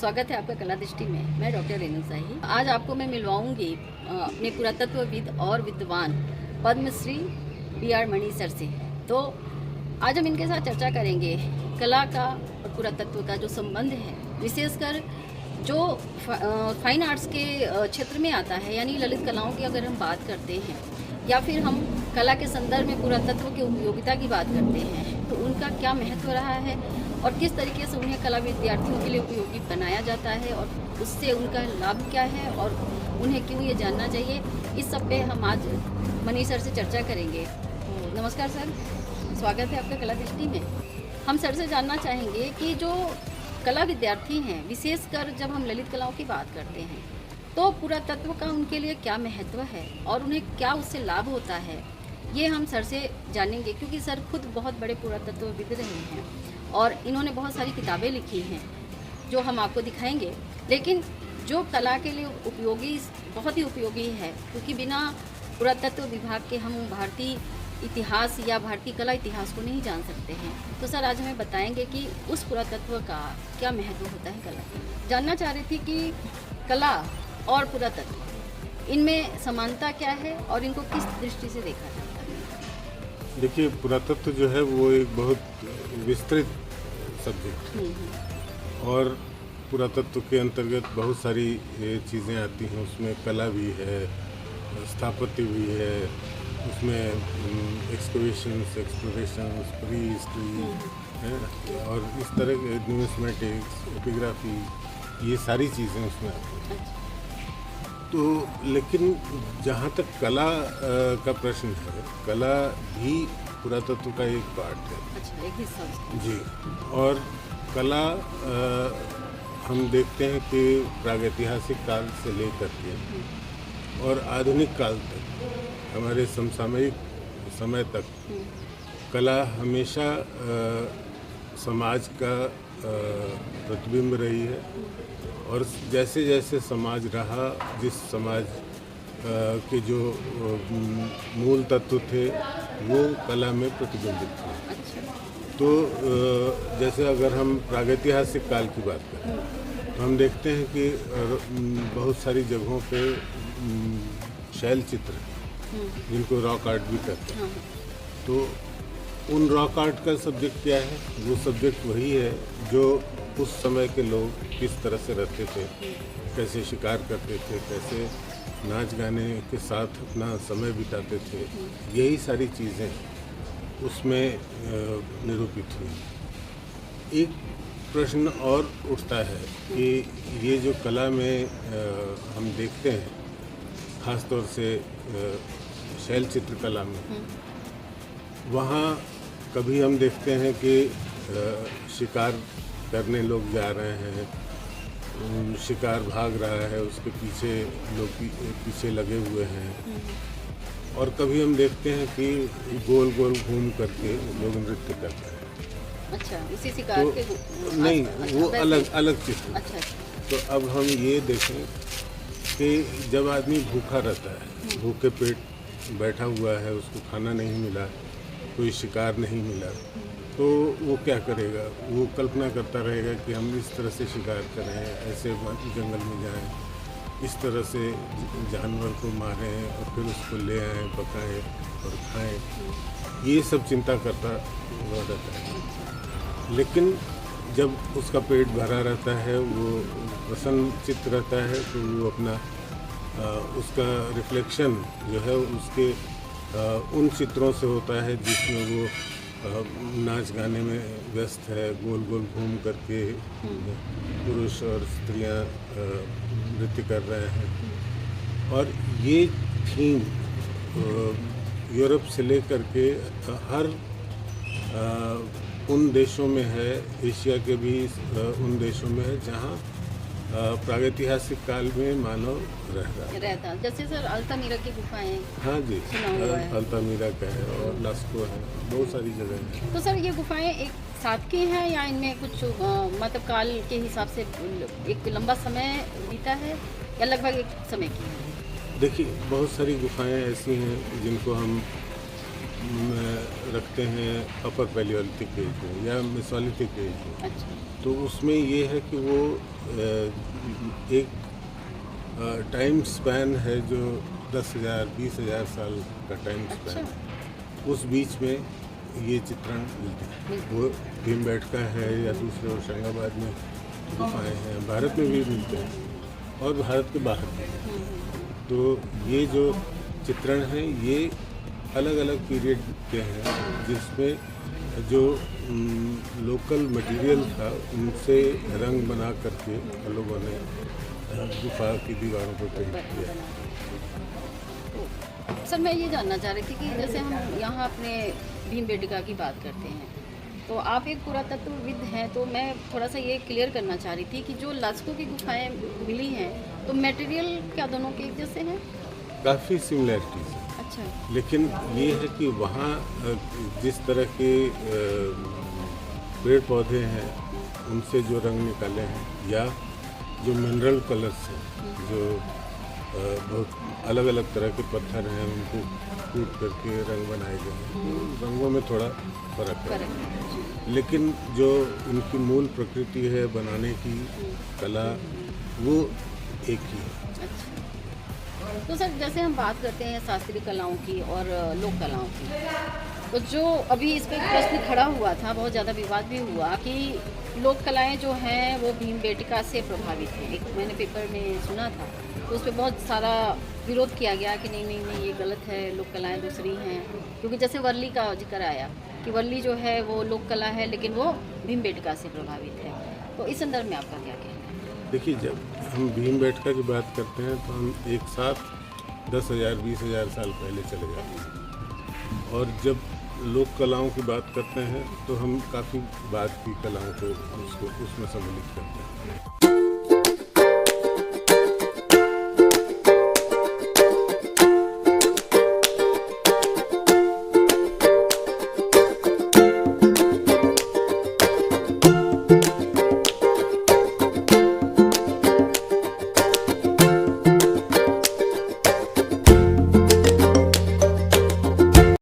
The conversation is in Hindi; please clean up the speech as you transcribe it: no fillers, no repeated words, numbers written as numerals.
स्वागत है आपका कला दृष्टि में। मैं डॉक्टर रेणु शाही। आज आपको मैं मिलवाऊंगी अपने पुरातत्वविद और विद्वान पद्मश्री B.R. मणि सर से। तो आज हम इनके साथ चर्चा करेंगे कला का और पुरातत्व का जो संबंध है, विशेषकर जो फाइन आर्ट्स के क्षेत्र में आता है, यानी ललित कलाओं की अगर हम बात करते हैं या फिर हम कला के संदर्भ में पुरातत्व की उपयोगिता की बात करते हैं, तो उनका क्या महत्व रहा है और किस तरीके से उन्हें कला विद्यार्थियों के लिए उपयोगी बनाया जाता है और उससे उनका लाभ क्या है और उन्हें क्यों ये जानना चाहिए, इस सब पे हम आज मणि सर से चर्चा करेंगे। तो नमस्कार सर, स्वागत है आपका कला दृष्टि में। हम सर से जानना चाहेंगे कि जो कला विद्यार्थी हैं, विशेषकर जब हम ललित कलाओं की बात करते हैं, तो पुरातत्व का उनके लिए क्या महत्व है और उन्हें क्या उससे लाभ होता है, ये हम सर से जानेंगे, क्योंकि सर खुद बहुत बड़े पुरातत्वविद रहे हैं और इन्होंने बहुत सारी किताबें लिखी हैं जो हम आपको दिखाएंगे। लेकिन जो कला के लिए उपयोगी, बहुत ही उपयोगी है, क्योंकि बिना पुरातत्व विभाग के हम भारतीय इतिहास या भारतीय कला इतिहास को नहीं जान सकते हैं। तो सर आज हमें बताएंगे कि उस पुरातत्व का क्या महत्व होता है कला का। जानना चाह रही थी कि कला और पुरातत्व, इनमें समानता क्या है और इनको किस दृष्टि से देखा जाता है? देखिए, पुरातत्व जो है वो एक बहुत विस्तृत सब्जेक्ट है और पुरातत्व के अंतर्गत बहुत सारी चीज़ें आती हैं। उसमें कला भी है, स्थापत्य भी है, उसमें एक्सकवेशंस, एक्सप्लोरेशंस, प्री हिस्ट्री है और इस तरह के न्यूमिस्मेटिक्स, एपिग्राफी, ये सारी चीज़ें उसमें आती हैं। तो लेकिन जहाँ तक कला का प्रश्न है, कला भी पुरातत्व का एक पार्ट है। अच्छा, एक हिस्सा जी। और कला हम देखते हैं कि प्रागैतिहासिक काल से लेकर के और आधुनिक काल तक, हमारे समसामयिक समय तक कला हमेशा समाज का प्रतिबिंब रही है और जैसे जैसे समाज रहा, जिस समाज के जो मूल तत्व थे वो कला में प्रतिबिंबित थे। तो जैसे अगर हम प्रागैतिहासिक काल की बात करें तो हम देखते हैं कि बहुत सारी जगहों पे शैल चित्र, जिनको रॉक आर्ट भी कहते हैं, तो उन रॉक आर्ट का सब्जेक्ट क्या है? वो सब्जेक्ट वही है जो उस समय के लोग किस तरह से रहते थे, कैसे शिकार करते थे, कैसे नाच गाने के साथ अपना समय बिताते थे, यही सारी चीज़ें उसमें निरूपित हुई। एक प्रश्न और उठता है कि ये जो कला में हम देखते हैं, ख़ास तौर से शैल चित्रकला में, वहाँ कभी हम देखते हैं कि शिकार करने लोग जा रहे हैं, शिकार भाग रहा है, उसके पीछे लोग पीछे लगे हुए हैं, और कभी हम देखते हैं कि गोल गोल घूम करके लोग नृत्य कर रहे हैं। अच्छा, उसी शिकार के नहीं, वो अलग चित्र। अच्छा। तो अब हम ये देखें कि जब आदमी भूखा रहता है, भूखे पेट बैठा हुआ है, उसको खाना नहीं मिला, कोई शिकार नहीं मिला, तो वो क्या करेगा? वो कल्पना करता रहेगा कि हम इस तरह से शिकार करें, ऐसे जंगल में जाएं, इस तरह से जानवर को मारें और फिर उसको ले आएं, पकाएं और खाएं। ये सब चिंता करता रहता है। लेकिन जब उसका पेट भरा रहता है, वो प्रसन्नचित्त रहता है, तो वो अपना उसका रिफ्लेक्शन जो है उसके उन चित्रों से होता है जिसमें वो नाच गाने में व्यस्त है, गोल गोल घूम करके पुरुष और स्त्रियां नृत्य कर रहे हैं। और ये थीम यूरोप से लेकर के हर उन देशों में है, एशिया के भी उन देशों में है जहाँ प्रागैतिहासिक काल में मानव रहता। जैसे सर अल्तामिरा की गुफाएं, हाँ जी, अल्तामिरा का है और लास्को है, बहुत सारी जगह है। तो सर ये गुफाएं एक साथ की हैं या इनमें कुछ मतलब काल के हिसाब से एक लंबा समय बीता है या लगभग एक समय की है? देखिए, बहुत सारी गुफाएं ऐसी हैं जिनको हम रखते हैं अपर पैलियोलिथिक एज में या मेसोलिथिक एज में। अच्छा। तो उसमें ये है कि वो एक टाइम स्पैन है जो 10,000 20,000 साल का टाइम स्पैन है। उस बीच में ये चित्रण मिलते हैं। वो भीमबेटका है या दूसरे होशंगाबाद में गुफाएँ हैं, भारत में भी मिलते हैं और भारत के बाहर भी। तो ये जो चित्रण है ये अलग अलग पीरियड के हैं, जिसमें जो लोकल मटेरियल था उनसे रंग बना करके लोगों ने गुफा की दीवारों पर पेंट किया। सर मैं ये जानना चाह रही थी कि जैसे हम यहाँ अपने भीमबेटका की बात करते हैं, तो आप एक पुरातत्वविद हैं, तो मैं थोड़ा सा ये क्लियर करना चाह रही थी कि जो लास्को की गुफाएं मिली हैं तो मटेरियल क्या दोनों के एक जैसे हैं? काफ़ी सिमिलैरिटीज है, अच्छा। लेकिन ये है कि वहाँ जिस तरह के पेड़ पौधे हैं उनसे जो रंग निकाले हैं या जो मिनरल कलर्स हैं, जो बहुत अलग अलग तरह के पत्थर हैं उनको कूट करके रंग बनाए गए हैं, तो रंगों में थोड़ा फर्क है, लेकिन जो उनकी मूल प्रकृति है बनाने की कला वो एक ही है। अच्छा। तो सर जैसे हम बात करते हैं शास्त्रीय कलाओं की और लोक कलाओं की, तो जो अभी इस पर प्रश्न खड़ा हुआ था, बहुत ज़्यादा विवाद भी हुआ कि लोक कलाएं जो हैं वो भीमबेटका से प्रभावित हैं। एक मैंने पेपर में सुना था, तो उस पर बहुत सारा विरोध किया गया कि नहीं नहीं नहीं ये गलत है, लोक कलाएं दूसरी हैं। क्योंकि जैसे वर्ली का जिक्र आया कि वर्ली जो है वो लोक कला है लेकिन वो भीमबेटका से प्रभावित है, तो इस संदर्भ में आपका क्या कहना है? देखिए, जब हम भीमबेटका की बात करते हैं तो हम एक साथ 10,000 20,000 साल पहले चले जाते हैं, और जब लोक कलाओं की बात करते हैं तो हम काफ़ी बाद की कलाओं को उसमें सम्मिलित करते हैं।